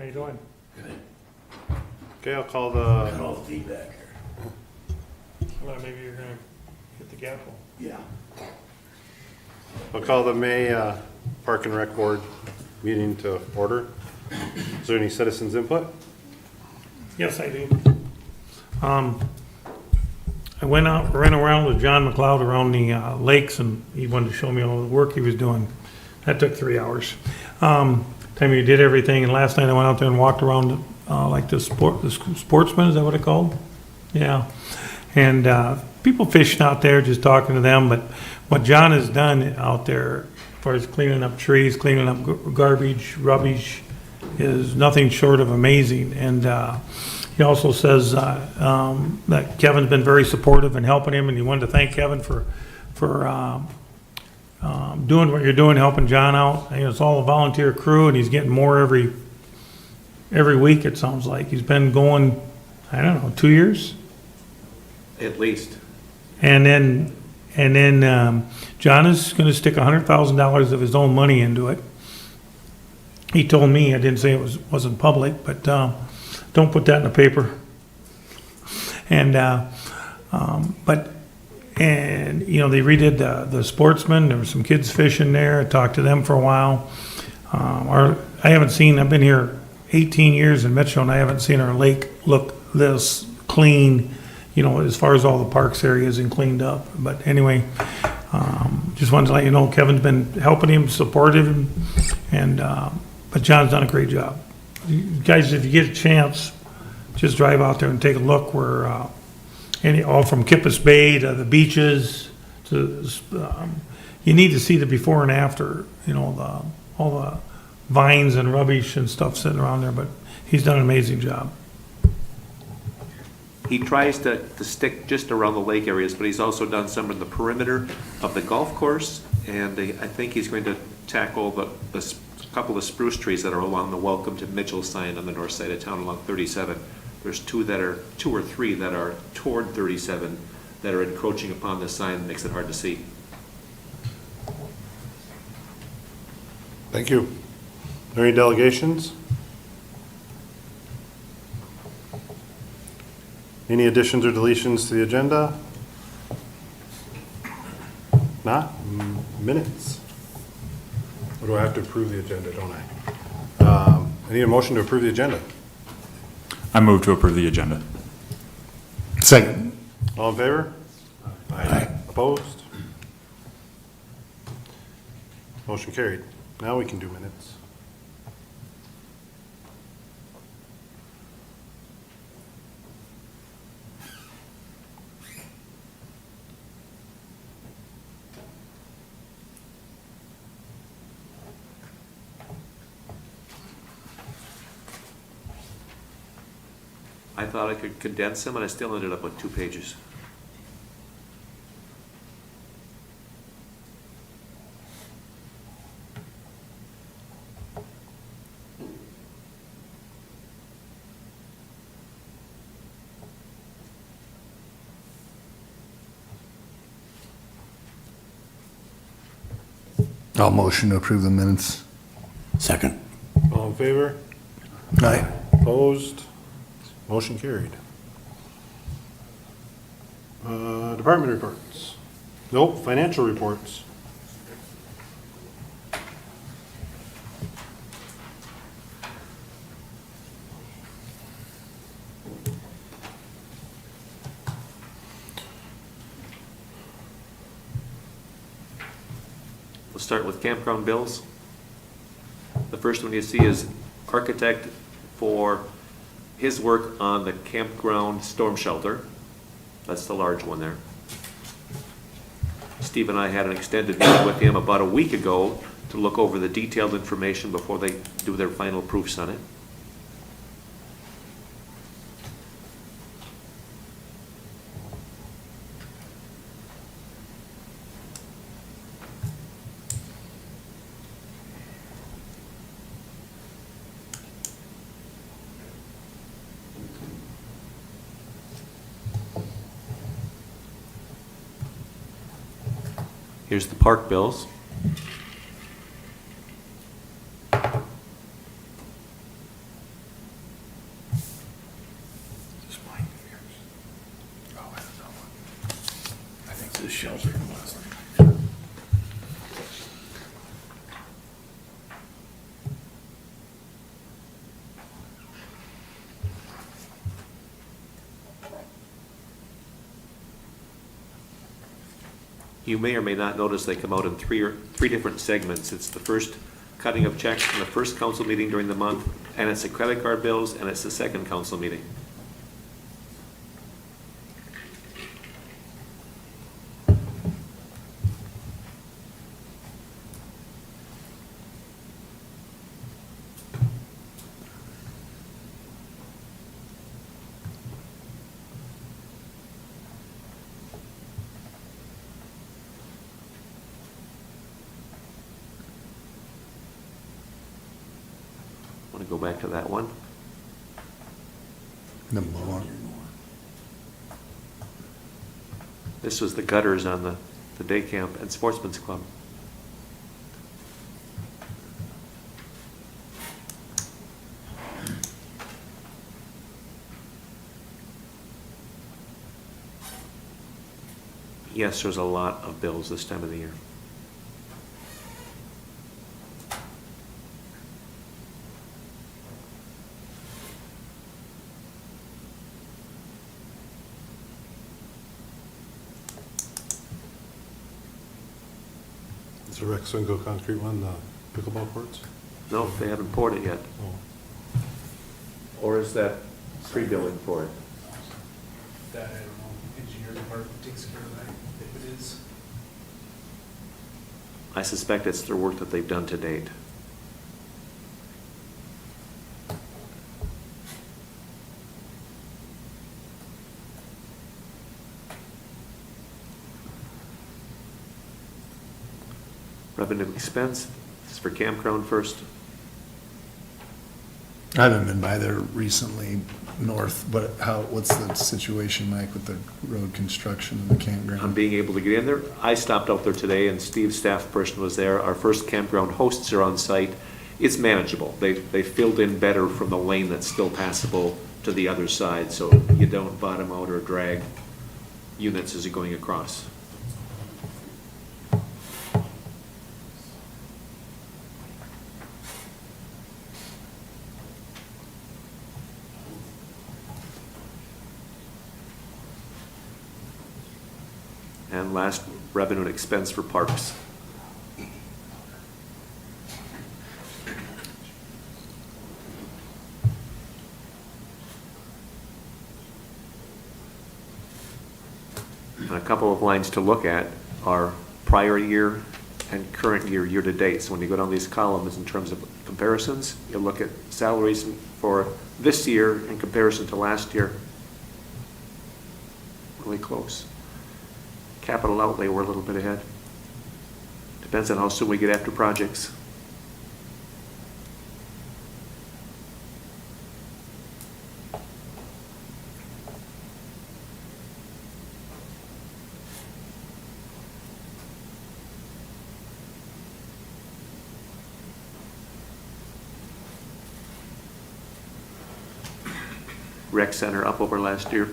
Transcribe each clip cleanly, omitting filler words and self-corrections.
you doing? Okay, I'll call Got the, all the feedback here. Well, maybe you're gonna hit the gavel. Yeah. May Park and Rec Board meeting to order. Is there any citizens input? Yes, I do. I ran around with John McLeod around the lakes, and he wanted to show me all the work he was doing. That took 3 hours. Time he did everything, and last night I went out there and walked around like the Sportsman, is that what it's called? Yeah. And people fishing out there, just talking to them, but what John has done out there, as far as cleaning up trees, cleaning up garbage, rubbish, is nothing short of amazing. And he also says that Kevin's been very supportive and helping him, and he wanted to thank Kevin for doing what you're doing, helping John out. You know, it's all a volunteer crew, and he's getting more every week, it sounds like. He's been going, I don't know, 2 years? At least. And then John is gonna stick $100,000 of his own money into it. He told me, I didn't say it wasn't public, but don't put that in the paper. And you know, they redid the Sportsman. There were some kids fishing there. I talked to them for a while. I've been here 18 years in Mitchell, and I haven't seen our lake look this clean, you know, as far as all the parks areas and cleaned up. But anyway, just wanted to let you know Kevin's been helping him, supportive him, but John's done a great job. You guys, if you get a chance, just drive out there and take a look where all from Kippis Bay to the beaches to you need to see the before and after. You know, all the vines and rubbish and stuff sitting around there. But he's done an amazing job. He tries to stick just around the lake areas, but he's also done some in the perimeter of the golf course, and I think he's going to tackle the couple of spruce trees that are along the Welcome to Mitchell sign on the north side of town along 37. There's two or three that are toward 37 that are encroaching upon the sign, makes it hard to see. Thank you. Are there any delegations? Any additions or deletions to the agenda? Not? Minutes. Or do I have to approve the agenda, don't I? I need a motion to approve the agenda. I move to approve the agenda. Second. All in favor? Aye. Opposed? Motion carried. Now we can do minutes. I thought I could condense them, and I still ended up with 2 pages. I'll motion to approve the minutes. Second. All in favor? Aye. Opposed? Motion carried. Department reports. Nope, financial reports. We'll start with campground bills. The first one you see is architect for his work on the campground storm shelter. That's the large one there. Steve and I had an extended meeting with him about a week ago to look over the detailed information before they do their final proofs on it. Here's the park bills. shelter from last night. You may or may not notice they come out in three different segments. It's the first cutting of checks in the first council meeting during the month, and it's the credit card bills, and it's the second council meeting. Want to go back to that one? Number one. This was the gutters on the day camp and sportsman's club. Yes, there's a lot of bills this time of the year. Is the Rex Wingo concrete one, the pickleball courts? No, they haven't poured it yet. Oh. Or is that pre-billing for it? That, I don't know, engineer department takes care of that, if it is. I suspect it's their work that they've done to date. Revenue expense, this is for campground first. I haven't been by there recently, north, but what's the situation like with the road construction and the On campground? being able to get in there. I stopped out there today and Steve's staff person was there. Our first campground hosts are on site. It's manageable. They filled in better from the lane that's still passable to the other side, so you don't bottom out or drag units as you're going across. And last, revenue and expense for parks. And a couple of lines to look at are prior year and current year, year-to-date. So when you go down these columns in terms of comparisons, you look at salaries for this year in comparison to last year. Really close. Capital outlay, we're a little bit ahead. Depends on how soon we get after projects. Rec center up over last year.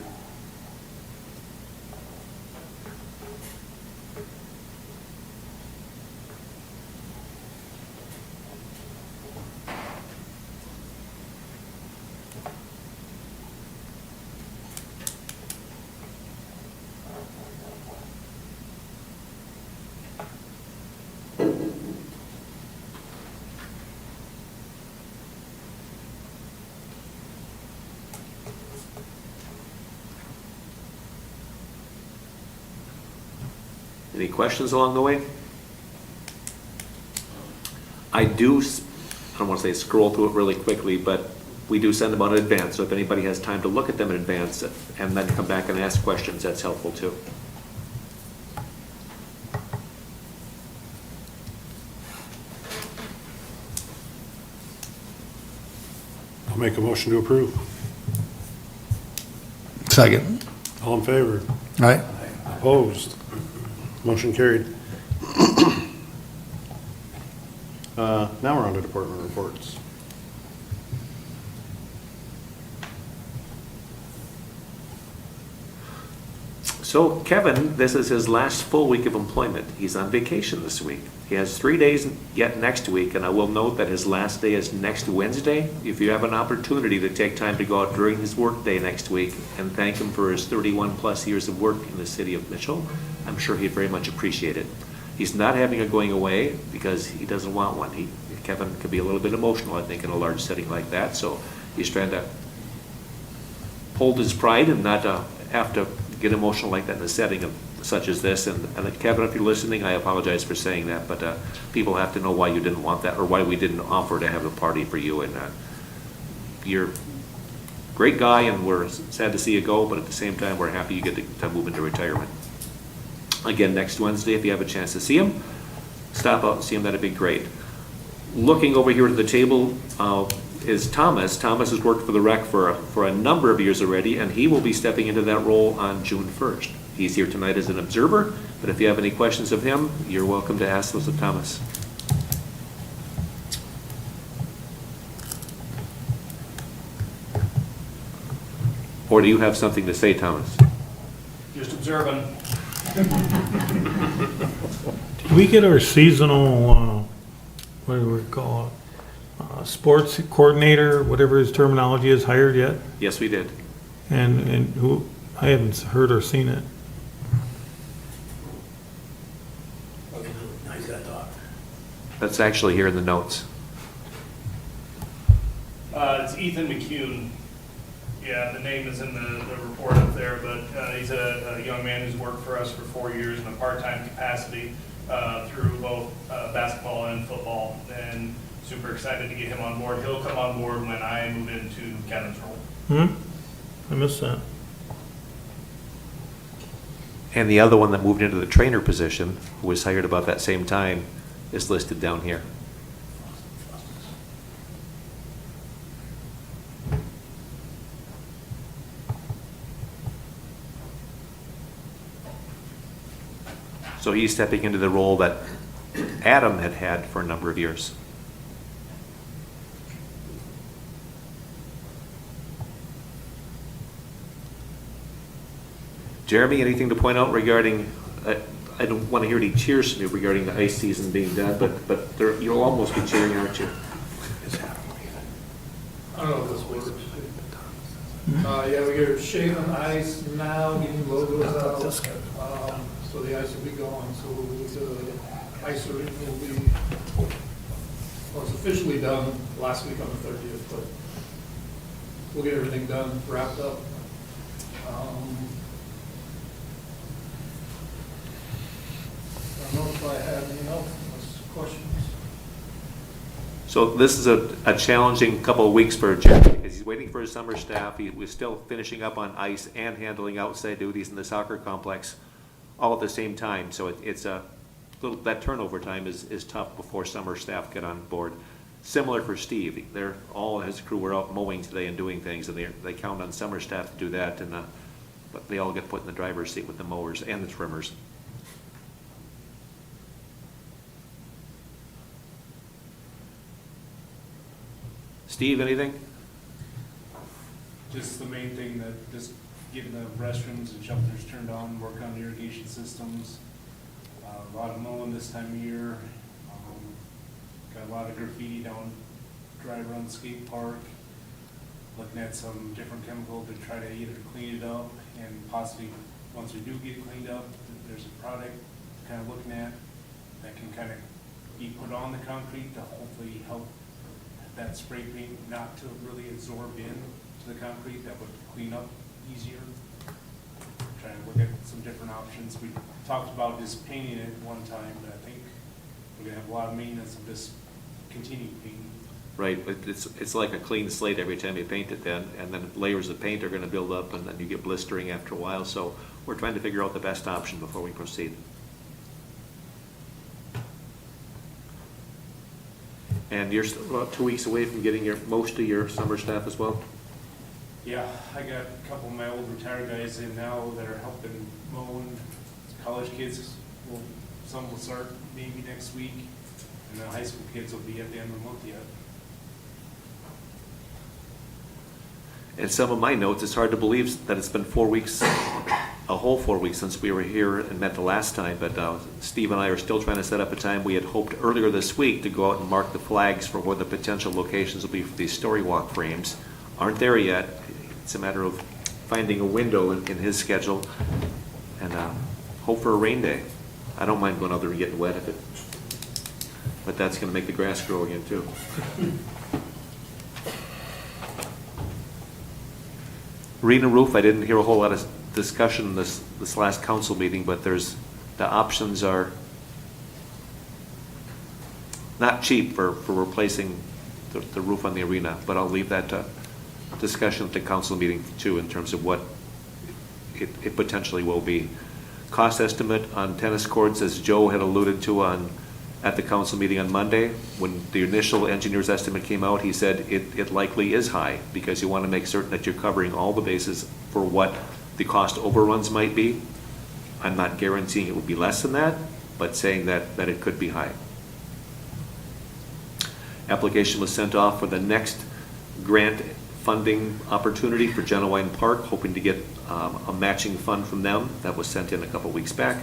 Any questions along the way? I don't want to say scroll through it really quickly, but we do send them out in advance, so if anybody has time to look at them in advance and then come back and ask questions, that's helpful too. I'll make a motion to approve. Second. All in favor? Right? Opposed? Motion carried. Now we're on to department reports. So Kevin, this is his last full week of employment. He's on vacation this week. He has 3 days yet next week, and I will note that his last day is next Wednesday. If you have an opportunity to take time to go out during his work day next week and thank him for his 31-plus years of work in the city of Mitchell, I'm sure he'd very much appreciate it. He's not having a going away because he doesn't want one. Kevin could be a little bit emotional, I think, in a large setting like that, so he's trying to hold his pride and not have to get emotional like that in a setting such as this. And Kevin, if you're listening, I apologize for saying that, but people have to know why you didn't want that, or why we didn't offer to have a party for you. And you're a great guy, and we're sad to see you go, but at the same time, we're happy you get to move into retirement. Again, next Wednesday, if you have a chance to see him, stop out and see him. That'd be great. Looking over here at the table is Thomas. Thomas has worked for the rec for a number of years already, and he will be stepping into that role on June 1st. He's here tonight as an observer, but if you have any questions of him, you're welcome to ask those of Thomas. Or do you have something to say, Thomas? Just observing. Did we get our seasonal, what do we call it? Sports coordinator, whatever his terminology is, hired yet? Yes, we did. And who, I haven't heard or seen it. That's actually here in the notes. It's Ethan McCune. Yeah, the name is in the report up there, but he's a young man who's worked for us for 4 years in a part-time capacity through both basketball and football, and super excited to get him on board. He'll come on board when I move into Kevin's role. I missed that. And the other one that moved into the trainer position, who was hired about that same time, is listed down here. So he's stepping into the role that Adam had had for a number of years. Jeremy, anything to point out regarding, I don't want to hear any cheers from you regarding the ice season being done, but you'll almost be cheering, aren't you? I don't know if this works. Yeah, we get shaving ice now, getting logos out, so the ice will be gone, so the ice will be, well, it's officially done last week on the 30th, but we'll get everything done, wrapped up. I don't know if I have anything else, questions. So this is a challenging couple of weeks for Jeremy, because he's waiting for his summer staff. He was still finishing up on ice and handling outside duties in the soccer complex all at the same time. So it's a little, that turnover time is tough before summer staff get on board. Similar for Steve. They're all, his crew were out mowing today and doing things, and they count on summer staff to do that, and but they all get put in the driver's seat with the mowers and the trimmers. Steve, anything? Just the main thing, that just getting the restrooms and shelters turned on, work on the irrigation systems. A lot of mowing this time of year. Got a lot of graffiti down Dry Run Skate Park. Looking at some different chemical to try to either clean it up, and possibly, once we do get it cleaned up, there's a product kind of looking at that can kind of be put on the concrete to hopefully help that spray paint not to really absorb in to the concrete, that would clean up easier. Trying to look at some different options. We talked about just painting it one time, but I think we're gonna have a lot of maintenance of this continued painting. Right, but it's like a clean slate every time you paint it then, and then layers of paint are gonna build up, and then you get blistering after a while, so we're trying to figure out the best option before we proceed. And you're still about 2 weeks away from getting most of your summer staff as well? Yeah, I got a couple of my old retired guys in now that are helping mow, and college kids some will start maybe next week, and the high school kids will be at the end of the month yet. And some of my notes, it's hard to believe that it's been 4 weeks a whole 4 weeks since we were here and met the last time, but Steve and I are still trying to set up a time. We had hoped earlier this week to go out and mark the flags for where the potential locations will be for these story walk frames. Aren't there yet. It's a matter of finding a window in his schedule and hope for a rain day. I don't mind going out there and getting wet if it, but that's going to make the grass grow again too. Arena roof, I didn't hear a whole lot of discussion this last council meeting, but the options are not cheap for replacing the roof on the arena, but I'll leave that to discussion at the council meeting too, in terms of what it potentially will be. Cost estimate on tennis courts, as Joe had alluded to at the council meeting on Monday, when the initial engineer's estimate came out, he said it likely is high, because you want to make certain that you're covering all the bases for what the cost overruns might be. I'm not guaranteeing it would be less than that, but saying that it could be high. Application was sent off for the next grant funding opportunity for Genowine Park, hoping to get a matching fund from them. That was sent in a couple weeks back.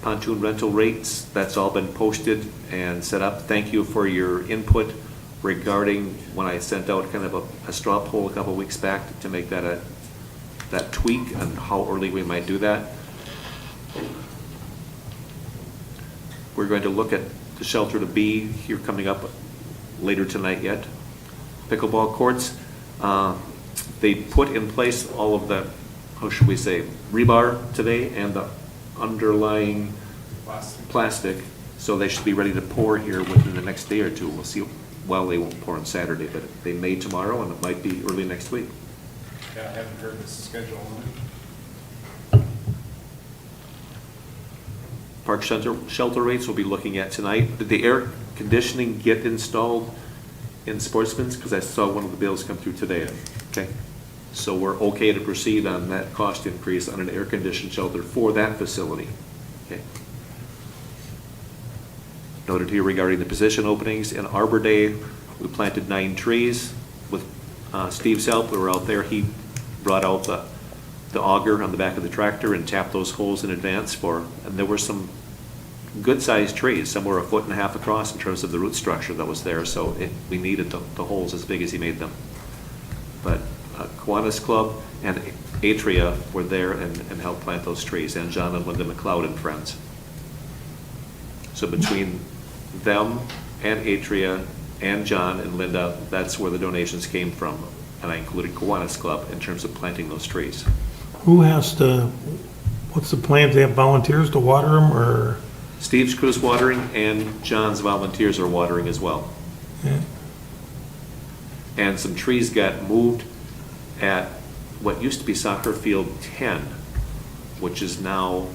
Pontoon rental rates, that's all been posted and set up. Thank you for your input regarding when I sent out kind of a straw poll a couple weeks back to make that tweak on how early we might do that. We're going to look at the shelter to be here coming up later tonight yet. Pickleball courts, they put in place all of the, how should we say, rebar today and the underlying plastic, so they should be ready to pour here within the next day or two. We'll see. Well, they won't pour on Saturday, but they may tomorrow, and it might be early next week. Yeah, I haven't heard the schedule on it. Park shelter rates we'll be looking at tonight. Did the air conditioning get installed in Sportsman's? Because I saw one of the bills come through today. Okay. So we're okay to proceed on that cost increase on an air-conditioned shelter for that facility. Okay. Noted here regarding the position openings. In Arbor Day, we planted 9 trees. With Steve's help, we were out there. He brought out the auger on the back of the tractor and tapped those holes in advance and there were some good-sized trees. Some were 1.5 feet across in terms of the root structure that was there, so we needed the holes as big as he made them. But Kiwanis Club and Atria were there and helped plant those trees, and John and Linda McLeod and friends. So between them and Atria and John and Linda, that's where the donations came from, and I included Kiwanis Club in terms of planting those trees. Who has to, what's the plan? Do they have volunteers to water them, or? Steve's crew's watering, and John's volunteers are watering as well. Yeah. And some trees got moved at what used to be Soccer Field 10, which is now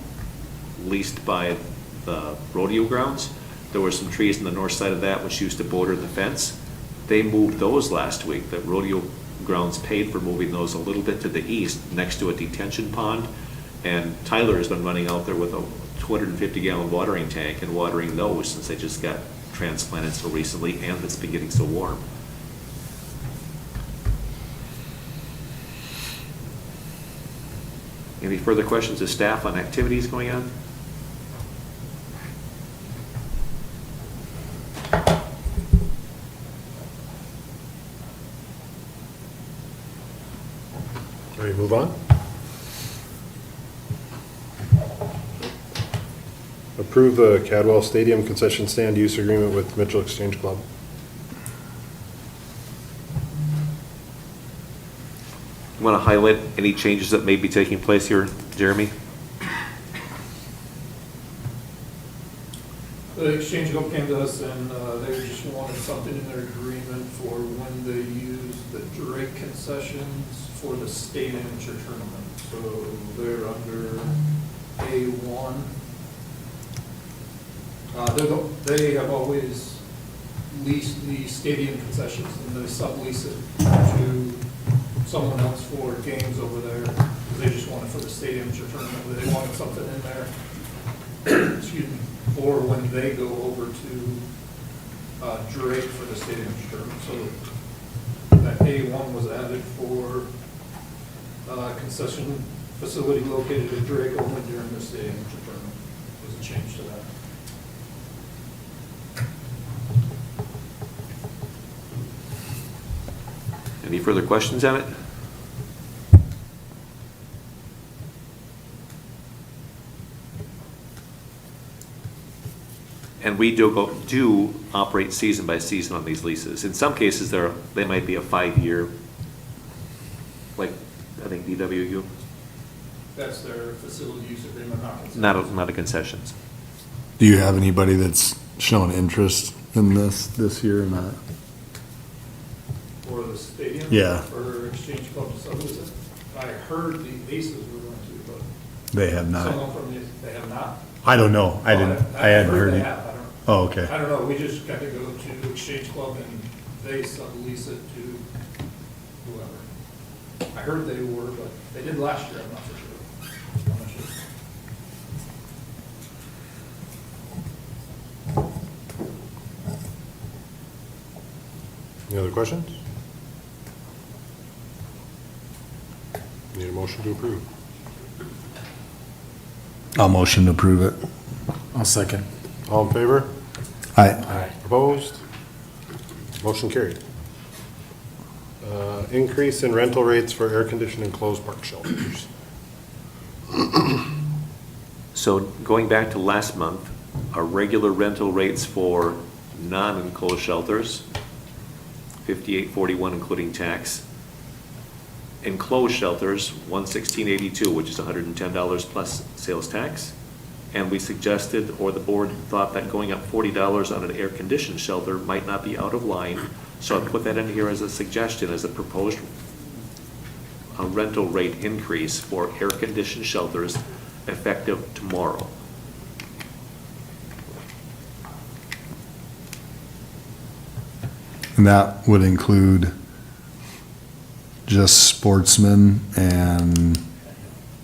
leased by the rodeo grounds. There were some trees on the north side of that which used to border the fence. They moved those last week. The rodeo grounds paid for moving those a little bit to the east next to a detention pond. And Tyler has been running out there with a 250-gallon watering tank and watering those since they just got transplanted so recently and it's been getting so warm. Any further questions of staff on activities going on? Ready to move on? Approve the Cadwell Stadium concession stand use agreement with Mitchell Exchange Club. You want to highlight any changes that may be taking place here, Jeremy? The exchange group came to us and they just wanted something in their agreement for when they use the Drake concessions for the state amateur tournament. So they're under A1. They have always leased the stadium concessions and they sublease it to someone else for games over there. They just want it for the state amateur tournament, but they wanted something in there, excuse me, for when they go over to Drake for the state amateur tournament. So that A1 was added for concession facility located in Drake only during this day and determined. There's a change to that. Any further questions on it? And we do operate season by season on these leases. In some cases, they might be a 5-year, like, I think DWU, That's their facility use agreement, not a concessions. Do you have anybody that's shown interest in this year or not? For the stadium? Yeah. For Exchange Club to sublease it? I heard the Aces were going to, but They have not. someone from the, they have not. I don't know. I hadn't heard They it. have, I don't, Oh, okay. I don't know, we just got to go to Exchange Club and they sublease it to whoever. I heard they were, but they did last year, I'm not for sure. I'm not sure. Any other questions? Need a motion to approve. I'll motion to approve it. I'll second. All in favor? Aye. Opposed? Motion carried. Increase in rental rates for air-conditioned enclosed park shelters. So going back to last month, our regular rental rates for non-enclosed shelters, $58.41 including tax. Enclosed shelters, $116.82, which is $110 plus sales tax. And we suggested, or the board thought that going up $40 on an air-conditioned shelter might not be out of line. So I put that in here as a suggestion, as a proposed rental rate increase for air-conditioned shelters effective tomorrow. And that would include just Sportsman and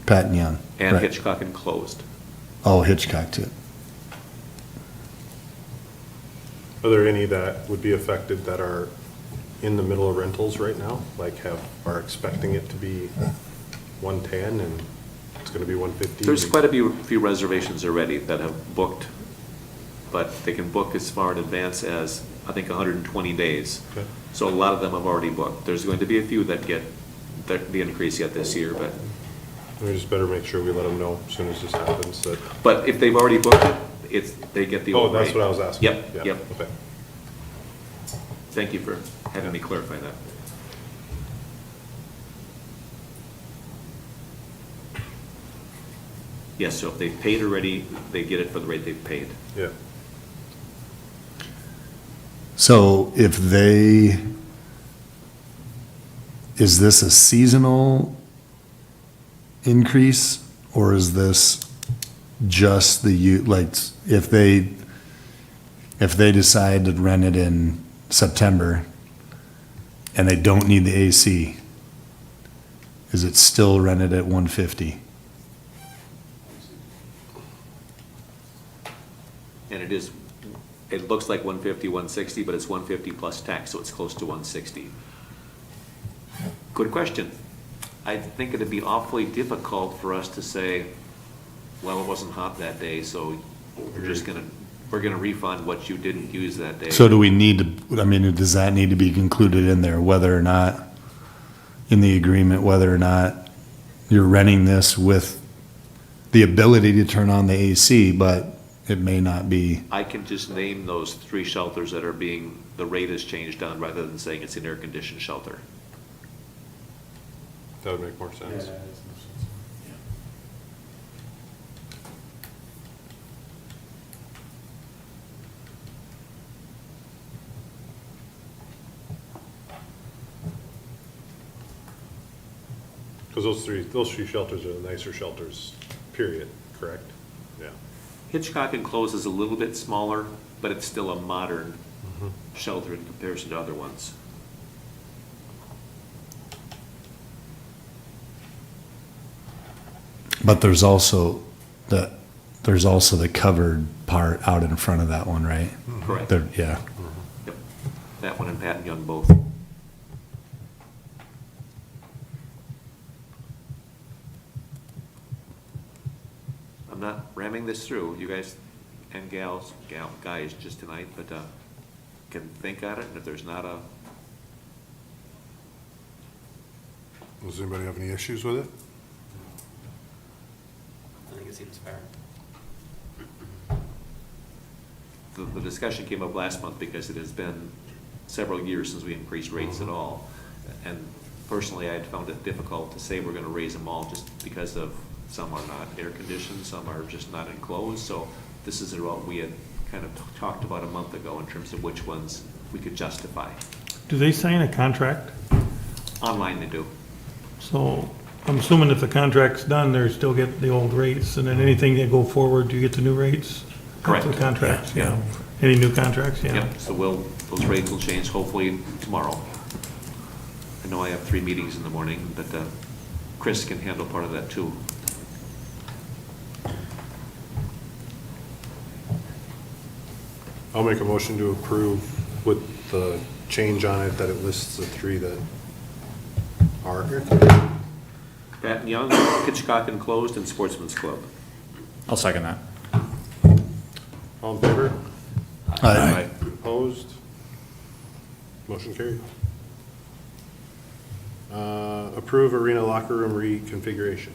Pat Young. And Right. Hitchcock enclosed. Oh, Hitchcock too. Are there any that would be affected that are in the middle of rentals right now? Like are expecting it to be 110 and it's gonna be 150? There's quite a few reservations already that have booked, but they can book as far in advance as, I think, 120 days. Okay. So a lot of them have already booked. There's going to be a few that get the increase yet this year, but We just better make sure we let them know as soon as this happens that. if they've already booked it, they get the Oh, old rate. that's what I was asking. Yep, Yeah, yep. Okay. Thank you for having me clarify that. Yes, so if they've paid already, they get it for the rate they've paid. Yeah. So if they, is this a seasonal increase or is this just like, if they decide to rent it in September and they don't need the AC, is it still rented at 150? And it looks like 150, 160, but it's 150 plus tax, so it's close to 160. Good question. I think it'd be awfully difficult for us to say, well, it wasn't hot that day, so we're gonna refund what you didn't use that day. So do we need to, I mean, does that need to be included in there, whether or not, in the agreement, whether or not you're renting this with the ability to turn on the AC, but it may not be, I can just name those 3 shelters that are the rate is changed on, rather than saying it's an air-conditioned shelter. That would make more sense. Because those three shelters are the nicer shelters, period, correct? Yeah. Hitchcock enclosed is a little bit smaller, but it's still a modern shelter in comparison to other ones. but there's also the covered part out in front of that one, right? Correct. There, yeah. Yep. That one and Pat and Young both. I'm not ramming this through, you guys and guys just tonight, but can think on it, and if there's not a, Does anybody have any issues with it? I think it seems fair. the discussion came up last month because it has been several years since we increased rates at all. And personally, I had found it difficult to say we're gonna raise them all just because of some are not air conditioned, some are just not enclosed. So this is what we had kind of talked about a month ago in terms of which ones we could justify. Do they sign a contract? Online they do. So I'm assuming if the contract's done, they're still get the old rates, and then anything that go forward, you get the new rates? Correct. After the contracts, Yeah. yeah. Any new contracts, yeah. Yep, so those rates will change hopefully tomorrow. I know I have 3 meetings in the morning, but Chris can handle part of that too. I'll make a motion to approve with the change on it that it lists the 3 that are air conditioned. Pat and Young, Hitchcock Enclosed, and Sportsman's Club. I'll second that. All in favor? Aye. Opposed? Motion carried. Approve arena locker room reconfiguration.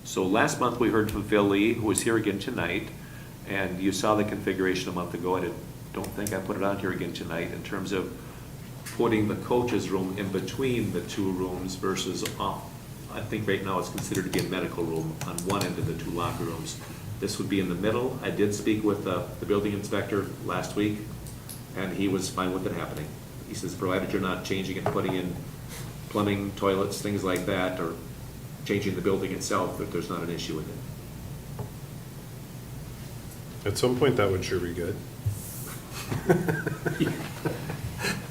So last month, we heard from Phil Lee, who was here again tonight, and you saw the configuration a month ago. I don't think I put it on here again tonight in terms of putting the coach's room in between the 2 rooms versus off. I think right now it's considered to be a medical room on one end of the 2 locker rooms. This would be in the middle. I did speak with the building inspector last week, and he was fine with it happening. He says, provided you're not changing it, putting in plumbing, toilets, things like that, or changing the building itself, that there's not an issue with it. At some point, that would sure be good.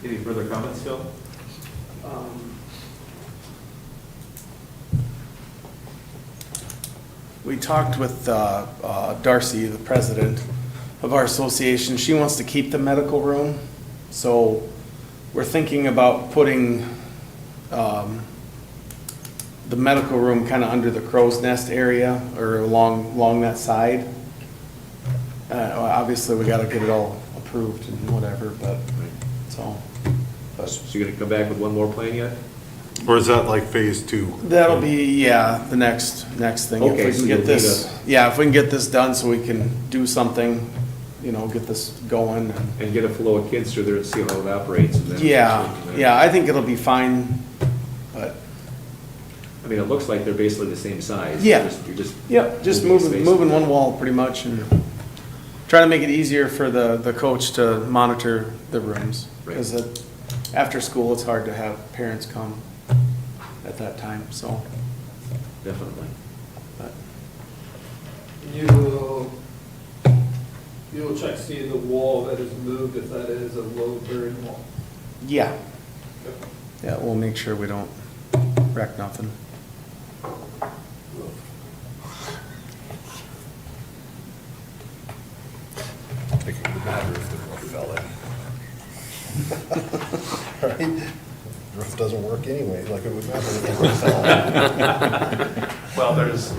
Any further comments, Phil? We talked with Darcy, the president of our association. She wants to keep the medical room, so we're thinking about putting the medical room kind of under the crow's nest area or along that side. Obviously, we got to get it all approved and whatever, but, so. So you're gonna come back with one more plan yet? Or is that like phase 2? That'll be, yeah, the next thing. If Okay, we so can you'll get this, yeah, if we can get this done so we can do something, get this going. And get a flow of kids through there and see how it operates. And then- Yeah, I think it'll be fine, but, I mean, it looks like they're basically the same size. Yeah. You're just. yep, just moving moving space. one wall pretty much and trying to make it easier for the coach to monitor the rooms. Right. Because after school, it's hard to have parents come at that time, so. Definitely. but- You will check, see the wall that is moved, if that is a load-bearing wall. Yeah. Yeah, we'll make sure we don't wreck nothing. It would matter if the roof fell in. Right? The roof doesn't work anyway, like it would matter if the roof fell in. Well, there's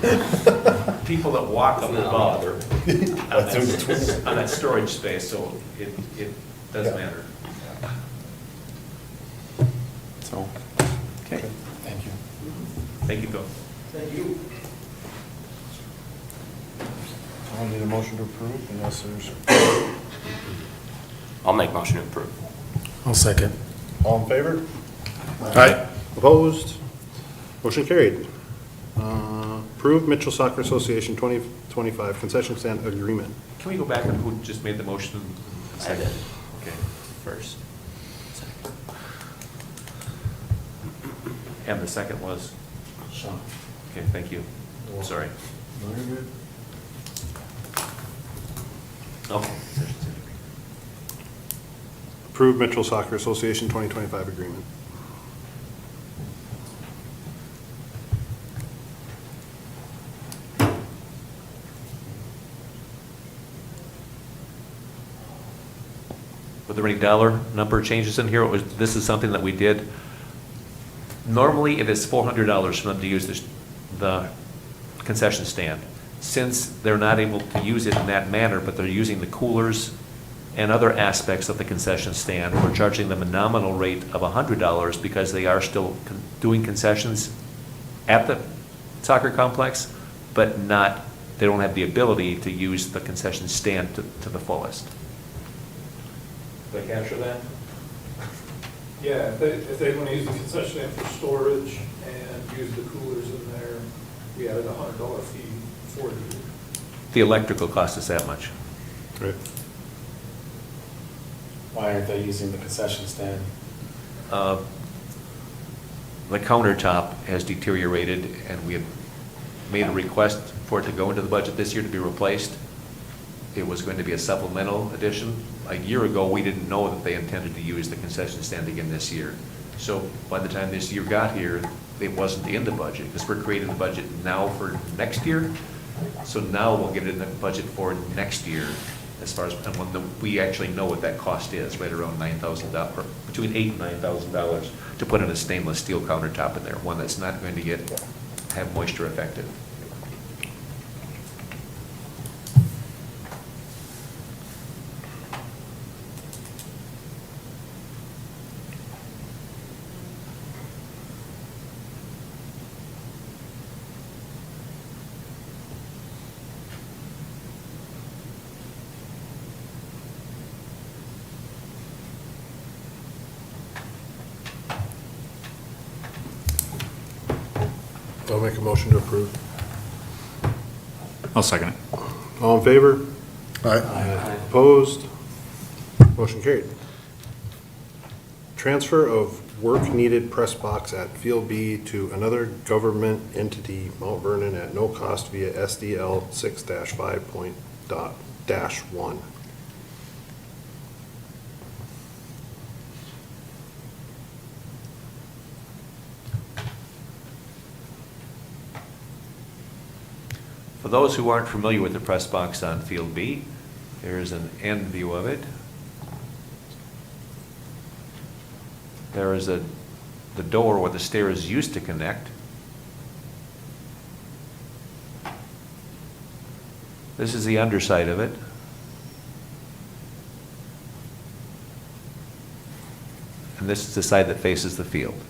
people that walk up above That's in between. on that storage space, so it does Yeah. matter. So, okay. Thank you. Thank you, Bill. Thank you. I'll need a motion to approve unless there's, I'll make motion to approve. I'll second. All in favor? Aye. Opposed? Motion carried. Approve Mitchell Soccer Association 2025 concession stand agreement. Can we go back and who just made the motion? I did. Okay. First. Second. And the second was? Sean. Okay, thank you. Sorry. Very good. Okay. Approve Mitchell Soccer Association 2025 agreement. were there any dollar number changes in here? This is something that we did. Normally, it is $400 for them to use the concession stand. Since they're not able to use it in that manner, but they're using the coolers and other aspects of the concession stand, we're charging them a nominal rate of $100 because they are still doing concessions at the soccer complex, but they don't have the ability to use the concession stand to the fullest. Did I capture that? Yeah, if they want to use the concession stand for storage and use the coolers in there, we added a $100 fee for you. The electrical cost is that much. Right. Why aren't they using the concession stand? The countertop has deteriorated, and we had made a request for it to go into the budget this year to be replaced. It was going to be a supplemental addition. A year ago, we didn't know that they intended to use the concession stand again this year. So by the time this year got here, it wasn't in the budget, because we're creating the budget now for next year. So now we'll get it in the budget for next year, as far as, and when we actually know what that cost is, right around $9,000, or between $8,000 and $9,000 to put in a stainless steel countertop in there, one that's not going to have moisture affected. I'll make a motion to approve. I'll second it. All in favor? Aye. Opposed? Motion carried. Transfer of work-needed press box at Field B to another government entity, Mount Vernon, at no cost via SDL 6-5.1. For those who aren't familiar with the press box on Field B, here's an end view of it. There is the door where the stairs used to connect. This is the underside of it. And this is the side that faces the field.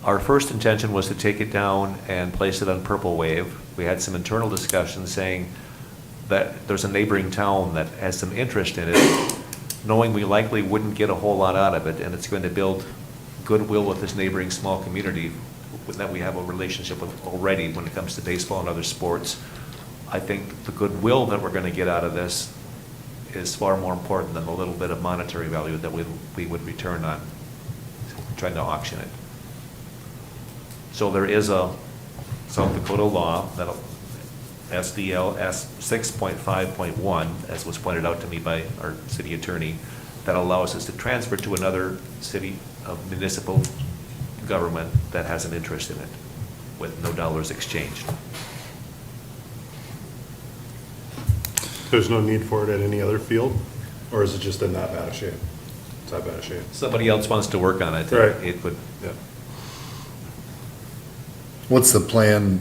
Our first intention was to take it down and place it on Purple Wave. We had some internal discussions saying that there's a neighboring town that has some interest in it, knowing we likely wouldn't get a whole lot out of it, and it's going to build goodwill with this neighboring small community that we have a relationship with already when it comes to baseball and other sports. I think the goodwill that we're going to get out of this is far more important than the little bit of monetary value that we would return on trying to auction it. So there is a South Dakota law, that SDL 6.5.1, as was pointed out to me by our city attorney, that allows us to transfer to another city of municipal government that has an interest in it with no dollars exchanged. There's no need for it at any other field? Or is it just in that bad of shape? It's that bad of shape? Somebody else wants to work on it. Right. It would, Yeah. What's the plan?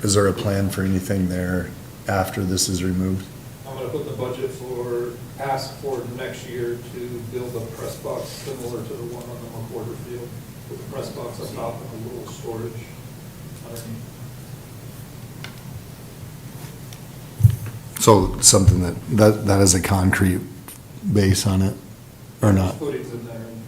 Is there a plan for anything there after this is removed? I'm gonna put the budget ask for next year to build a press box similar to the one on the McWhorter field, with the press box on top and a little storage underneath. So something that has a concrete base on it, or not? Footings in there and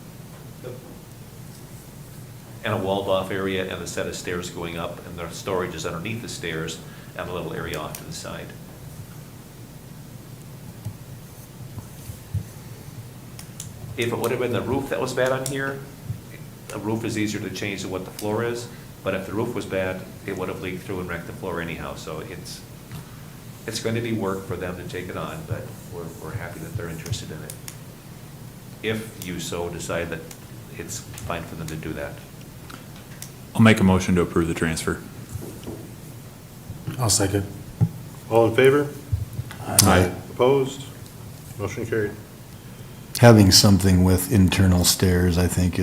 and a walled-off area and a set of stairs going up, and the storage is underneath the stairs, and a little area off to the side. If it would have been the roof that was bad on here, a roof is easier to change than what the floor is, but if the roof was bad, it would have leaked through and wrecked the floor anyhow, so it's going to be work for them to take it on, but we're happy that they're interested in it. If you so decide that it's fine for them to do that. I'll make a motion to approve the transfer. I'll second. All in favor? Aye. Opposed? Motion carried. Having something with internal stairs, I think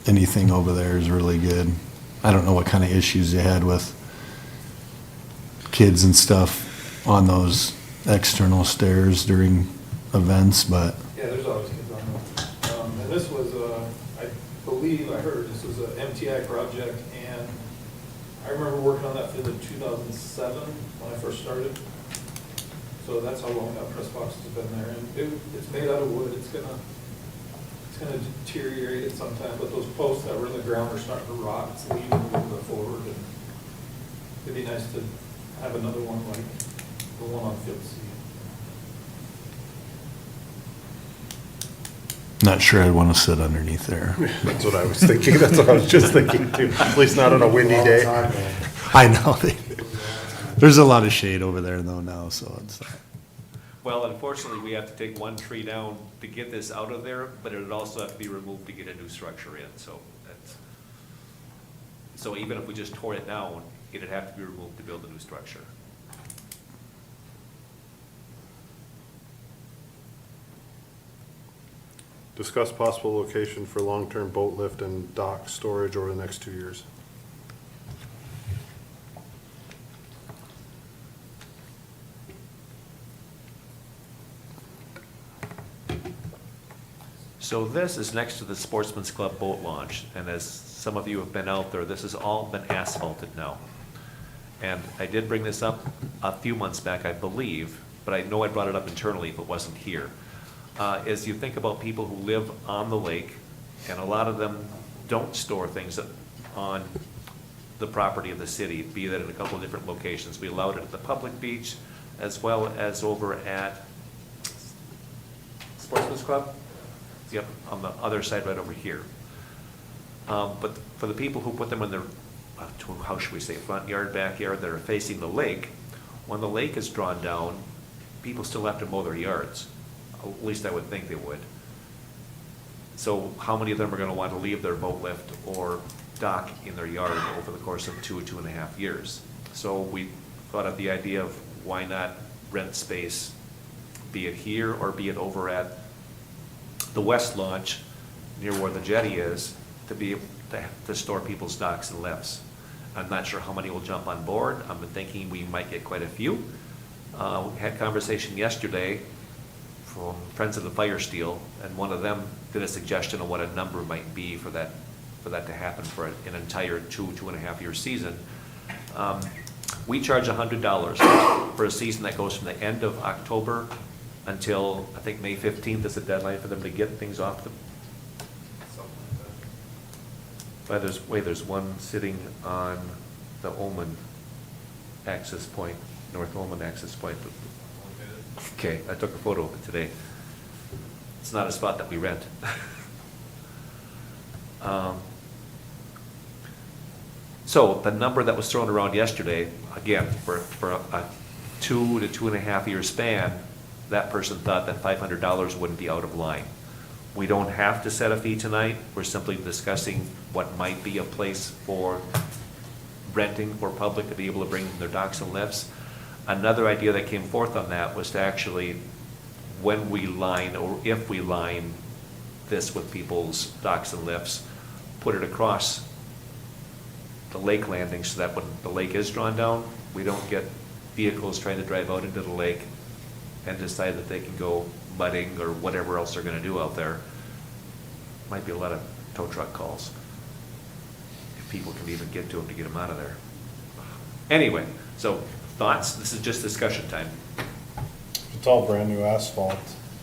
anything over there is really good. I don't know what kind of issues you had with kids and stuff on those external stairs during events, but Yeah, there's always kids on them. And this was, I believe, I heard this was a MTI project, and I remember working on that for the 2007, when I first started. So that's how long that press box has been there, and it's made out of wood, it's gonna deteriorate at some time, but those posts that were in the ground are starting to rot, it's leaning a little bit forward, and it'd be nice to have another one like the one on Field C. not sure I'd want to sit underneath there. That's what I was thinking. That's what I was just thinking too. At least not on a windy day. I know. There's a lot of shade over there though now, so it's, Well, unfortunately, we have to take one tree down to get this out of there, but it would also have to be removed to get a new structure in, so that's, so even if we just tore it down, it'd have to be removed to build a new structure. Discuss possible location for long-term boat lift and dock storage over the next 2 years. So this is next to the Sportsman's Club boat launch, and as some of you have been out there, this has all been asphalted now. And I did bring this up a few months back, I believe, but I know I brought it up internally if it wasn't here. As you think about people who live on the lake, and a lot of them don't store things on the property of the city, be that in a couple of different locations. We allowed it at the public beach, as well as over at Sportsman's Club? Yep, on the other side right over here. But for the people who put them in their, how should we say, front yard, backyard, that are facing the lake, when the lake is drawn down, people still have to mow their yards. At least I would think they would. So how many of them are gonna want to leave their boat lift or dock in their yard over the course of 2.5 years? So we thought of the idea of why not rent space, be it here or be it over at the west launch, near where the jetty is, to be able to store people's docks and lifts. I'm not sure how many will jump on board. I'm thinking we might get quite a few. We had conversation yesterday from Friends of the Fire Steel, and one of them did a suggestion of what a number might be for that to happen for an entire 2.5 year season. We charge $100 for a season that goes from the end of October until, I think, May 15th is the deadline for them to get things off the. But there's one sitting on the Olman access point, North Olman access point. Okay, I took a photo of it today. It's not a spot that we rent. So the number that was thrown around yesterday, again, for a 2 to 2.5 year span, that person thought that $500 wouldn't be out of line. We don't have to set a fee tonight. We're simply discussing what might be a place for renting for public to be able to bring their docks and lifts. Another idea that came forth on that was to actually, when we line, or if we line this with people's docks and lifts, put it across the lake landing so that when the lake is drawn down, we don't get vehicles trying to drive out into the lake and decide that they can go mudding or whatever else they're gonna do out there. Might be a lot of tow truck calls, if people can even get to them to get them out of there. Anyway, so thoughts? This is just discussion time. It's all brand new asphalt,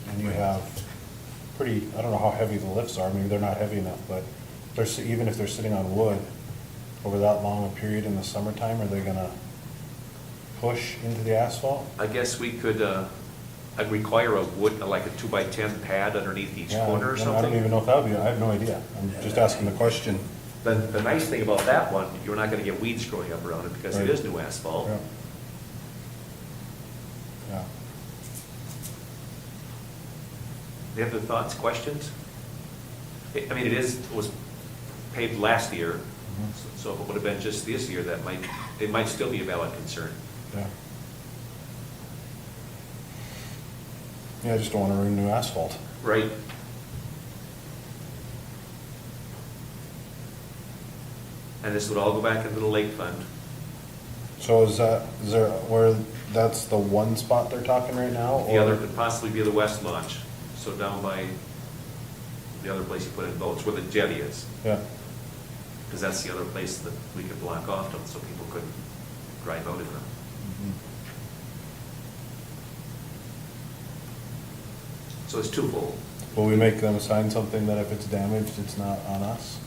and you have pretty, I don't know how heavy the lifts are, maybe they're not heavy enough, but even if they're sitting on wood over that long a period in the summertime, are they gonna push into the asphalt? I guess we could, I'd require a wood, like a 2x10 pad underneath each Yeah, corner or I don't something. even know if that would be, I have no idea. I'm just asking the question. The nice thing about that one, you're not gonna get weeds growing up around it because it Right. is new asphalt. Yeah. Yeah. Any other thoughts, questions? I mean, it was paved last year, so if it would have been just this year, it might still be a valid concern. Yeah. Yeah, I just don't wanna ruin new asphalt. Right. And this would all go back into the lake fund. So is there, where, that's the one spot they're talking right now? The other or- could possibly be the west launch, so down by the other place you put in boats, where the jetty is. Yeah, Because that's the other place that we could block off them, so people couldn't drive out in them. So it's twofold. will we make them sign something that if it's damaged, it's not on us?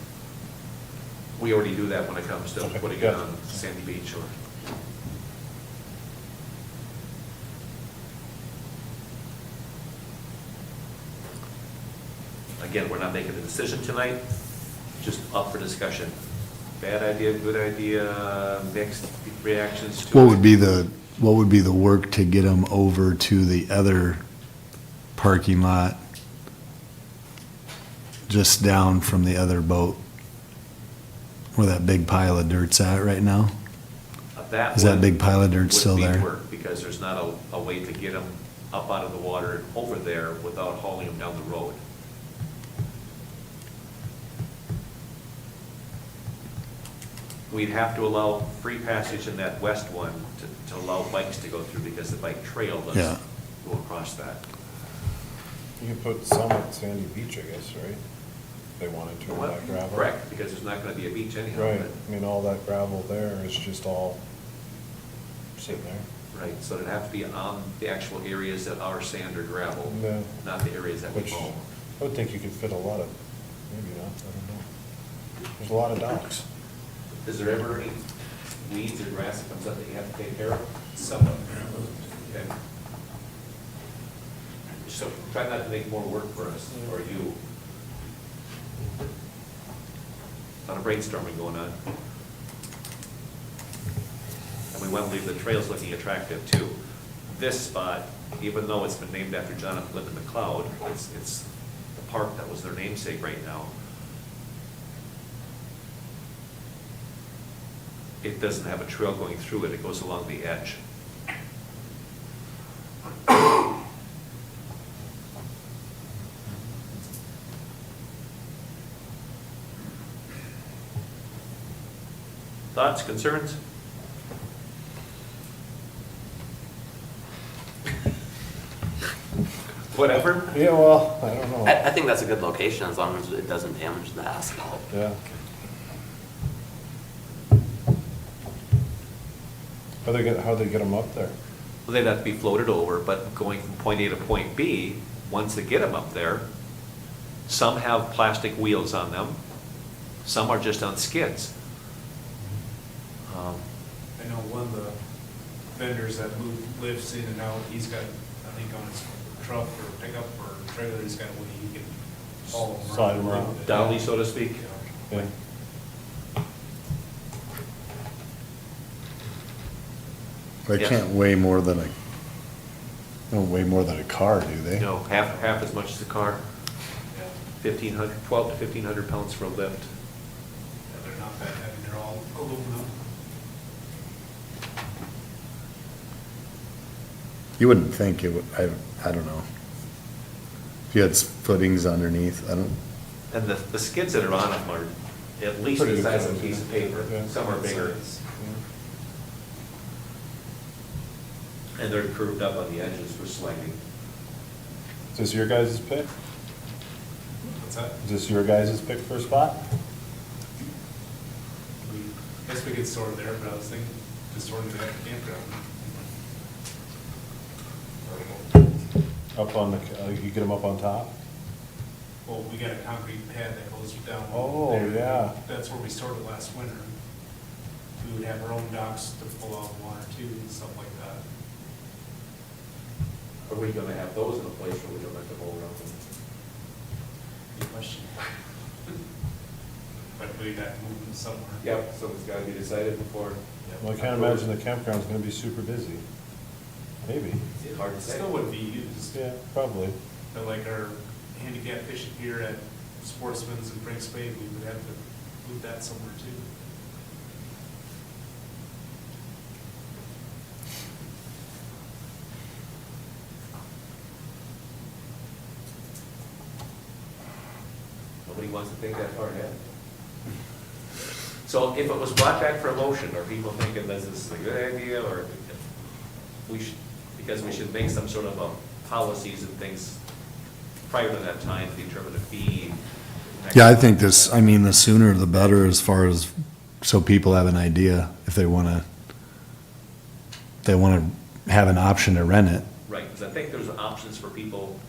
We already do that when it comes to Okay, putting it yeah. on Sandy Beach or. Again, we're not making a decision tonight, just up for discussion. Bad idea, good idea, mixed reactions to it. What would be the work to get them over to the other parking lot? Just down from the other boat? Where that big pile of dirt's at right now? That Is that one big pile of dirt would still need there? work, because there's not a way to get them up out of the water and over there without hauling them down the road. We'd have to allow free passage in that west one to allow bikes to go through, because the bike trail Yeah. doesn't go across that. You could put some at Sandy Beach, I guess, right? If they wanted to, with that gravel. Correct, because there's not gonna be a beach anyhow. Right, but- I mean, all that gravel there is just all sitting there. Right, so it'd have to be on the actual areas that are sand or gravel, Yeah. not the areas that we Which, mow. I would think you could fit a lot of, maybe not, I don't know. There's a lot of docks. Is there ever any weeds or grass that comes up that you have to take care of? Some of them. Okay. So try not to make more work for us, or you. A lot of brainstorming going on. And we want to leave the trails looking attractive too. This spot, even though it's been named after Jonathan Linden McLeod, it's the park that was their namesake right now. It doesn't have a trail going through it, it goes along the edge. Thoughts, concerns? Whatever? Yeah, well, I don't know. I think that's a good location as long as it doesn't damage the asphalt. Yeah. How'd they get them up there? Well, they'd have to be floated over, but going from point A to point B, once they get them up there, some have plastic wheels on them, some are just on skids. I know one of the vendors that move lifts in and out, he's got, I think on his truck or pickup or trailer, he's got a way he can haul them around. Slide 'em around. Dolly, so to speak. Yeah. They Yes. can't weigh more than don't weigh more than a car, do they? No, half as much as a car, Yeah. 1,500, 12 to 1,500 pounds for a lift. Yeah, they're not that heavy, they're all aluminum. You wouldn't think it would, I don't know. If you had footings underneath, I don't, And the skids that are on them are at least Pretty the size of a good. piece of paper, Yeah. some are bigger. And they're curved up on the edges for sliding. Is this your guys' pick? What's that? Is this your guys' pick for a spot? I guess we could store it there, but I was thinking just store it at the campground. Up on the, you get them up on top? Well, we got a concrete pad that goes down. Oh, there. yeah. That's where we stored it last winter. We would have our own docks to pull out water too and stuff like that. Are we gonna have those in a place where we don't have to mow around them? Good question. But we'd have to move them somewhere. Yep, so it's gotta be decided before. Well, I can't imagine the campground's gonna be super busy. Maybe. It's hard to say. Still would be used. Yeah, probably. But like our handicap fishing here at Sportsman's and Frank's Bay, we would have to move that somewhere too. wants to think that far ahead. So if it was brought back for a motion, are people thinking this is a good idea, or we should, because we should make some sort of policies and things prior to that time to determine a fee? Yeah, I think this, I mean, the sooner the better as far as, so people have an idea if they wanna have an option to rent it. Right, because I think there's options for people.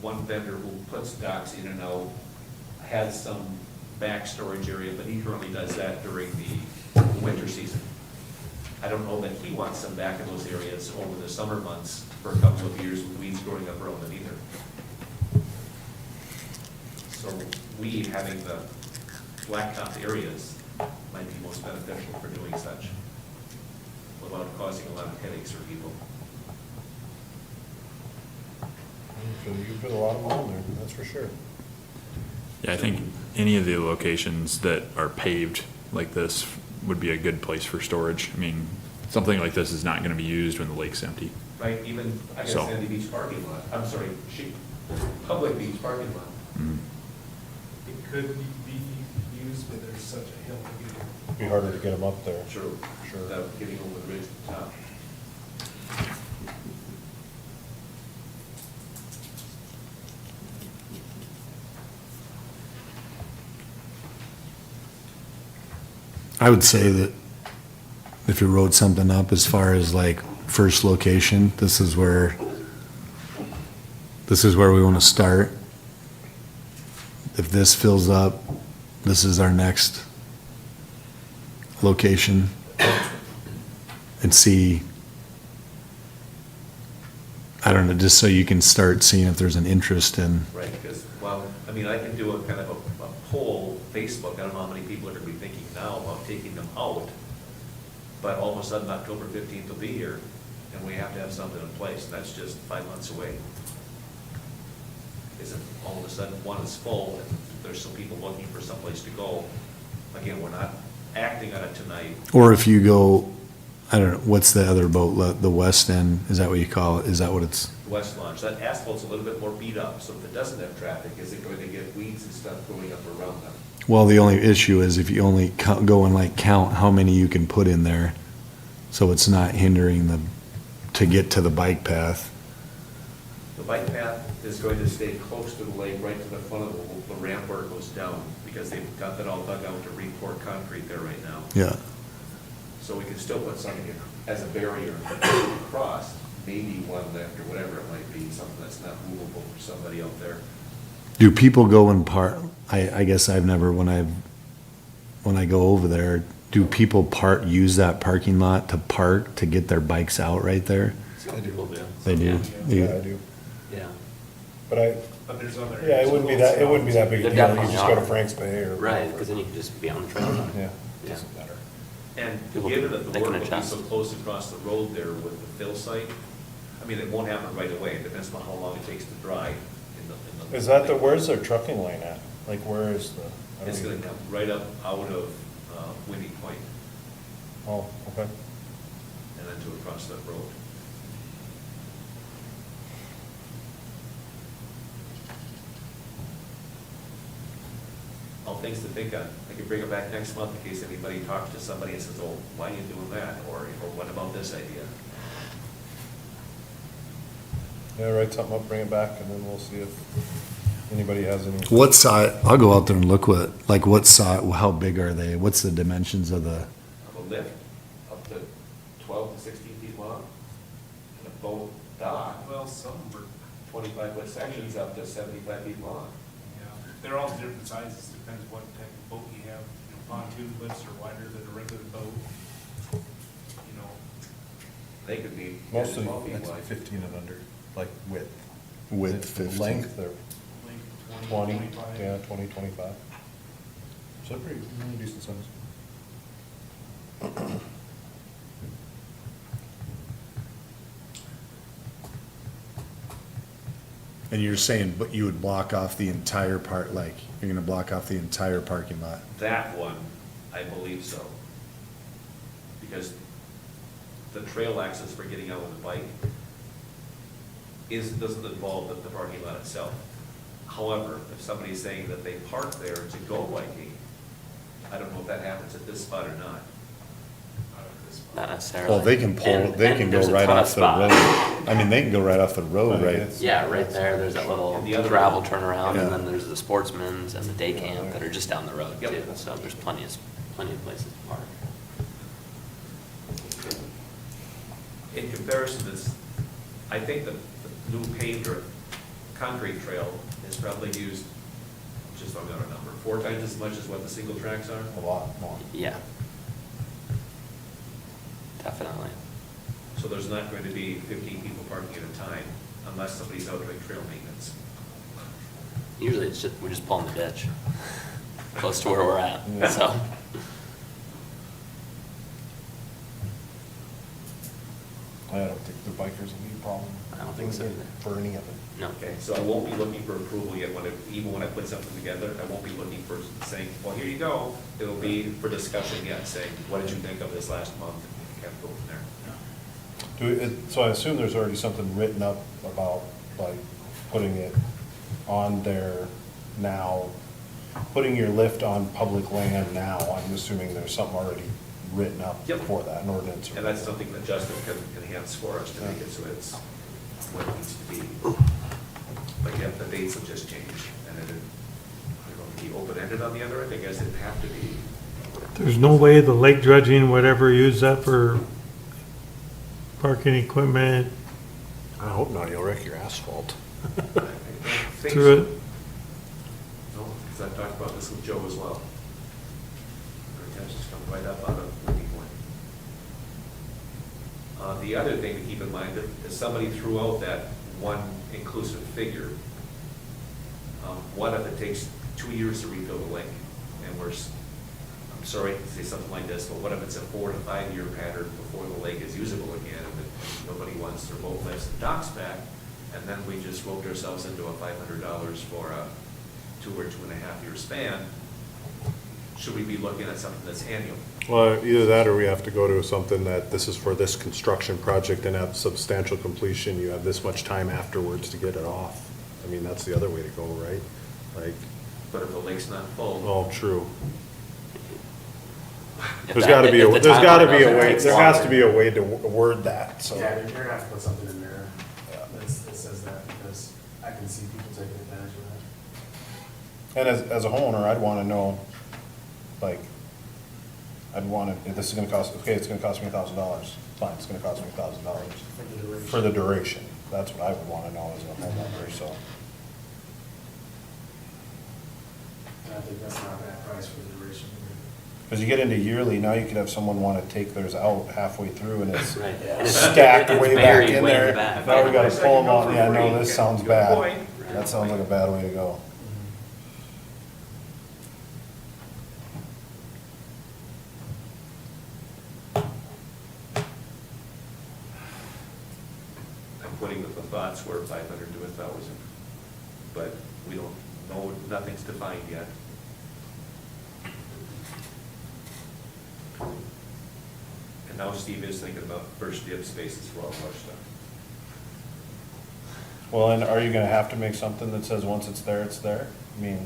One vendor who puts docks in and out has some back storage area, but he currently does that during the winter season. I don't know that he wants them back in those areas over the summer months for a couple of years with weeds growing up around them either. So we, having the blacktop areas, might be most beneficial for doing such without causing a lot of headaches for people. So you can put a lot of them on there, that's for sure. Yeah, I think any of the locations that are paved like this would be a good place for storage. I mean, something like this is not gonna be used when the lake's empty. Right, even, I guess, So- Sandy Beach parking lot, I'm sorry, public beach parking lot. Mm. It could be used, but there's such a hill to get it. Be harder to get them up there. True. Sure. Without getting over the ridge at the top. I would say that if you wrote something up as far as like first location, this is where we wanna start. If this fills up, this is our next location. And see, I don't know, just so you can start seeing if there's an interest in, Right, because, well, I mean, I can do a kind of a poll, Facebook, I don't know how many people are gonna be thinking now about taking them out, but all of a sudden, October 15th will be here, and we have to have something in place, and that's just 5 months away. Is it all of a sudden one is full, and there's some people looking for someplace to go? Again, we're not acting on it tonight. or if you go, I don't know, what's the other boat, the west end, is that what you call it? Is that what it's? West Launch, that asphalt's a little bit more beat up, so if it doesn't have traffic, is it going to get weeds and stuff growing up around them? Well, the only issue is if you only go and like count how many you can put in there, so it's not hindering to get to the bike path. The bike path is going to stay close to the lake, right to the front of the ramp where it goes down, because they've got that all dug out to re-pour concrete there right now. Yeah. So we can still put something as a barrier across, maybe one lift or whatever it might be, something that's not movable for somebody out there. Do people go and park, I guess I've never, when I go over there, do people use that parking lot to park, to get their bikes out right there? Some people do. They do? Yeah, I do. Yeah. But there's other. Yeah, it wouldn't be that big a There deal, you definitely just go to are. Frank's Bay or. Right, because then you can just be on the trail. Yeah. Yeah. Doesn't matter. And People given can- that the they work can will be adjust. so close across the road there with the fill site, I mean, it won't happen right away, it depends on how long it takes to dry in the. Is that where's their trucking lane at? Like, where is the? I don't It's gonna even- come right up out of Winnie Point Oh, okay. and then to across that road. All things to think on. I can bring it back next month in case anybody talks to somebody and says, oh, why are you doing that? Or what about this idea? Yeah, write something up, bring it back, and then we'll see if anybody has any. What size, I'll go out there and look what size, how big are they? What's the dimensions of the, Of a lift up to 12 to 16 feet long. And a boat dock, Well, some were, 25-foot sections up to 75 feet long. yeah, they're all different sizes, depends what type of boat you have. You know, pontoon lifts are wider than a regular boat. You know, They could be 10 to Mostly, 12 feet that's wide. 15 and under, like width. width Is it 15? Length, or length 20, 25. yeah, 20, 25. So pretty decent size. And you're saying, but you would block off the entire you're gonna block off the entire parking lot? That one, I believe so. Because the trail access for getting out with the bike doesn't involve the parking lot itself. However, if somebody's saying that they park there to go biking, I don't know if that happens at this spot or not. Not necessarily. Well, they can pull, And- they and can go there's a right ton of off the road. spots. I mean, they can go right off the road, But right? it's- Yeah, right there, there's that little And the other- gravel turnaround, Yeah. and then there's the sportsman's and the day camp that are just down the road Yep. too, so there's plenty of places to park. In comparison, this, I think the new paved or concrete trail is probably used, just on a number, 4 times as much as what the single tracks are. A lot more. Yeah. Definitely. So there's not going to be 15 people parking at a time unless somebody's out doing trail maintenance. Usually it's just, we're just pulling the ditch, close to where we're at, so. I don't think the bikers will be a problem. I don't think so either. For any of it. No. Okay, so I won't be looking for approval yet, even when I put something together, I won't be looking for saying, well, here you go. It'll be for discussion yet, saying, what did you think of this last month? And kind of go from there. So I assume there's already something written up about, like, putting it on there now, putting your lift on public land now. I'm assuming there's something already written up Yep. for that, an ordinance. or- And that's something that Justin can enhance for us to make it so it's what it needs to be. Like, yeah, the dates have just changed, and it, I don't know, be open-ended on the other end, I guess it'd have to be. There's no way the lake dredging, whatever, use that for parking equipment I hope not, you'll wreck your asphalt. I don't think through so. it? No, because I've talked about this with Joe as well. Our just come right up out of Whitney Point. The other thing to keep in mind, if somebody threw out that one inclusive figure, what if it takes 2 years to refill the lake? And I'm sorry to say something like this, but what if it's a 4 to 5 year pattern before the lake is usable again, and nobody wants their boat lifts and docks back, and then we just roped ourselves into a $500 for a 2 or 2.5 year span? Should we be looking at something that's annual? Well, either that or we have to go to something that this is for this construction project and at substantial completion, you have this much time afterwards to get it off. I mean, that's the other way to go, right? Like, But if the lake's not full, oh, true. If There's that- gotta be, if the there's gotta timeline be a of it way, takes there has to longer. be a way to word that, so. Yeah, you're gonna have to put something in there that says that, because I can see people taking advantage of that. And as a homeowner, I'd want to know, like, I'd want to, if this is going to cost, okay, it's going to cost me $1,000. Fine, it's going to cost me $1,000 For the duration. for the duration. That's what I would want to know as a homeowner, so. And I think that's not a bad price for the duration. Because you get into yearly, now you could have someone want to take theirs out halfway through and it's Right. it's stacked It's way back buried in way in there. the back. Now we got to It's pull like them you go out. for Yeah, no, free. this sounds Good bad. point. That sounds like a bad way to go. I'm putting the thoughts were 500 to 1,000, but we don't know, nothing's defined yet. And now Steve is thinking about first dib spaces for all of our stuff. Well, and are you going to have to make something that says once it's there, it's there? I mean,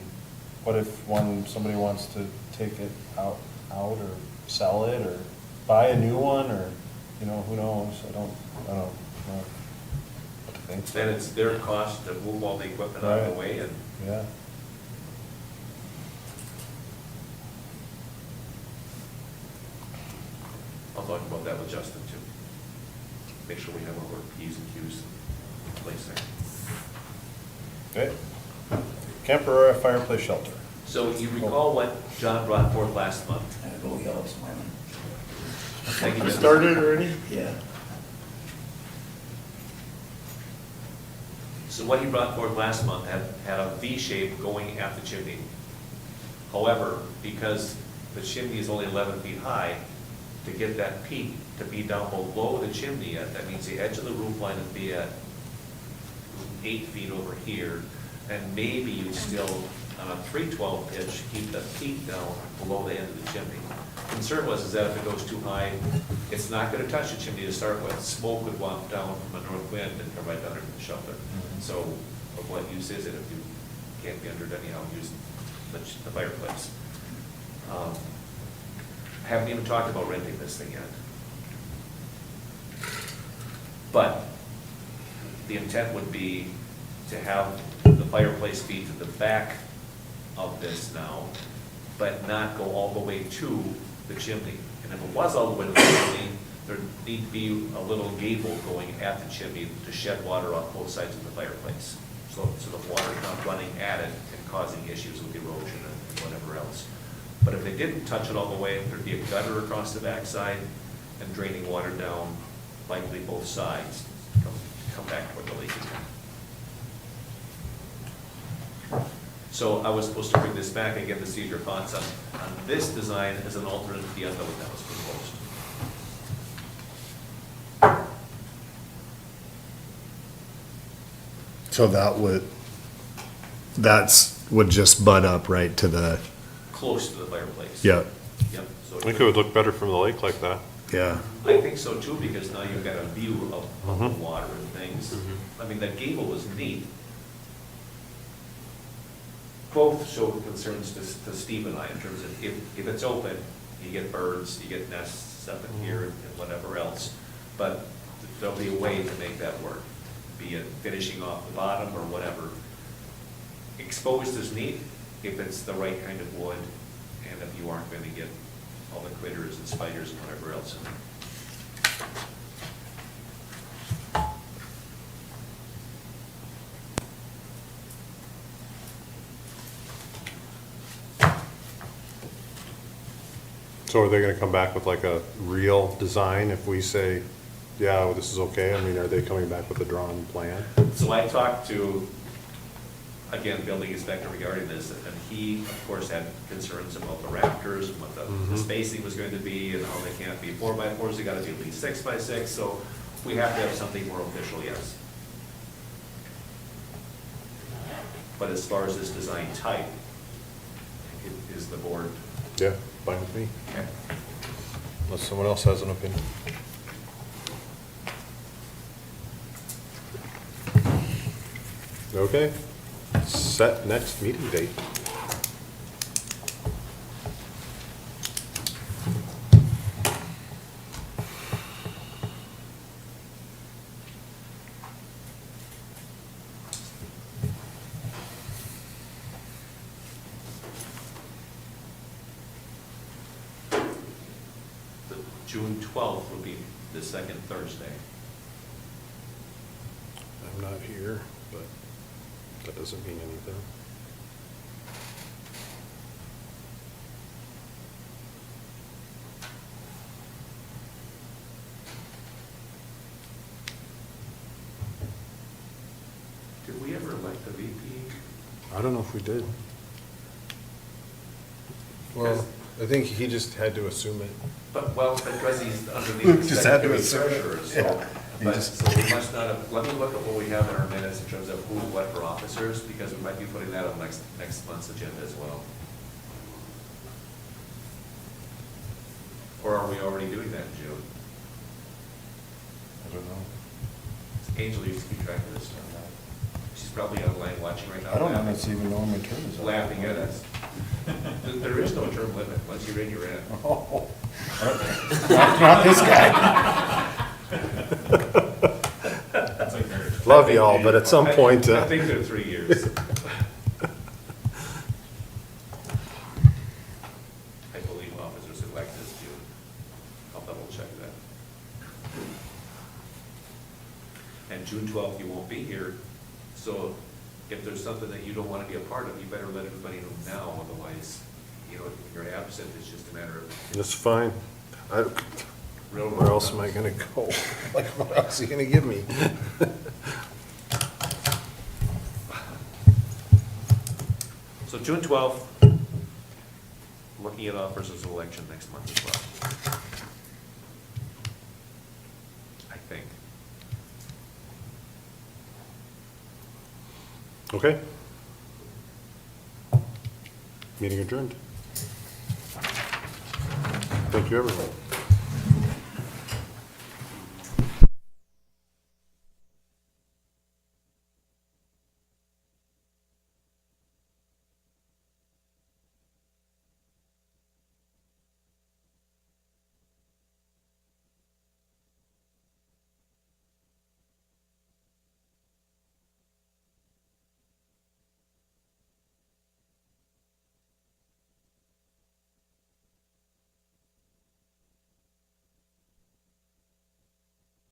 what if somebody wants to take it out or sell it or buy a new one or, you know, who knows? I don't know what to think. Then it's their cost to move all the equipment out of the Right. way, and Yeah. I'll talk about that with Justin too. Make sure we have our P's and Q's in place there. Okay. Camper or fireplace shelter? So you recall what John brought forth last month? Thank you, Dennis. already? Yeah. So what he brought forth last month had a V shape going at the chimney. However, because the chimney is only 11 feet high, to get that peak to be down below the chimney, that means the edge of the roof line would be at 8 feet over here, and maybe you'd still, on a 312 pitch, keep the peak down below the end of the chimney. Concern was that if it goes too high, it's not gonna touch the chimney to start with. Smoke would waft down from a north wind and come right down into the shelter. So of what use is it if you can't be underdone anyhow, use the fireplace. Haven't even talked about renting this thing yet. But the intent would be to have the fireplace be to the back of this now, but not go all the way to the chimney. And if it was all the way to the chimney, there'd need to be a little gable going at the chimney to shed water off both sides of the fireplace. So the water's not running at it and causing issues with erosion and whatever else. But if they didn't touch it all the way, there'd be a gutter across the backside and draining water down, likely both sides, come back toward the lake again. So I was supposed to bring this back again to see your thoughts on this design as an alternate to the other one that was proposed. So would just butt up right to the, Close to the fireplace. yeah, Yep. So I think it would look better from the lake like that. yeah. I think so too, because now you've got a view of the water and things. I mean, that gable was neat. Both show concerns to Steve and I in terms of if it's open, you get birds, you get nests up in here and whatever else. But there'll be a way to make that work, be it finishing off the bottom or whatever. Exposed is neat if it's the right kind of wood and if you aren't going to get all the critters and spiders and whatever else in there. So are they gonna come back with like a real design if we say, yeah, well, this is okay? I mean, are they coming back with a drawn plan? So I talked to, again, building inspector regarding this, and he, of course, had concerns about the rafters and what the spacing was going to be, and how they can't be 4x4s, they gotta be at least 6x6, so we have to have something more official, yes. But as far as this design type, is the board, Yeah, fine with me, okay? unless someone else has an opinion. Okay, set next meeting date. The June 12th would be the second Thursday. I'm not here, but that doesn't mean anything. Did we ever elect the VP? I don't know if we did. Well, I think he just had to assume it. But, well, because he's underneath the Just had to secretary assume it. treasurer, so. Yeah. He But, just- so we must not have, let me look at what we have in our minutes in terms of who, what for officers, because we might be putting that on next month's agenda as well. Or are we already doing that in June? I don't know. Angel used to keep track of this stuff. She's probably online watching right now. I don't know, laughing- that's even know when my term is up. Laughing at us. There is no term limit. Once you're in, you're in. Oh. Not this guy. Love y'all, but at some point, I think they're 3 years. I believe officers elect this June. I'll double check that. And June 12th, you won't be here, so if there's something that you don't want to be a part of, you better let everybody know now, otherwise, you know, if you're absent, it's just a matter of that's fine. real. Where else am I gonna go? Like, what else are you gonna give me? So June 12th, looking at offers as an election next month as well. I think. Okay. Meeting adjourned. Thank you, everyone.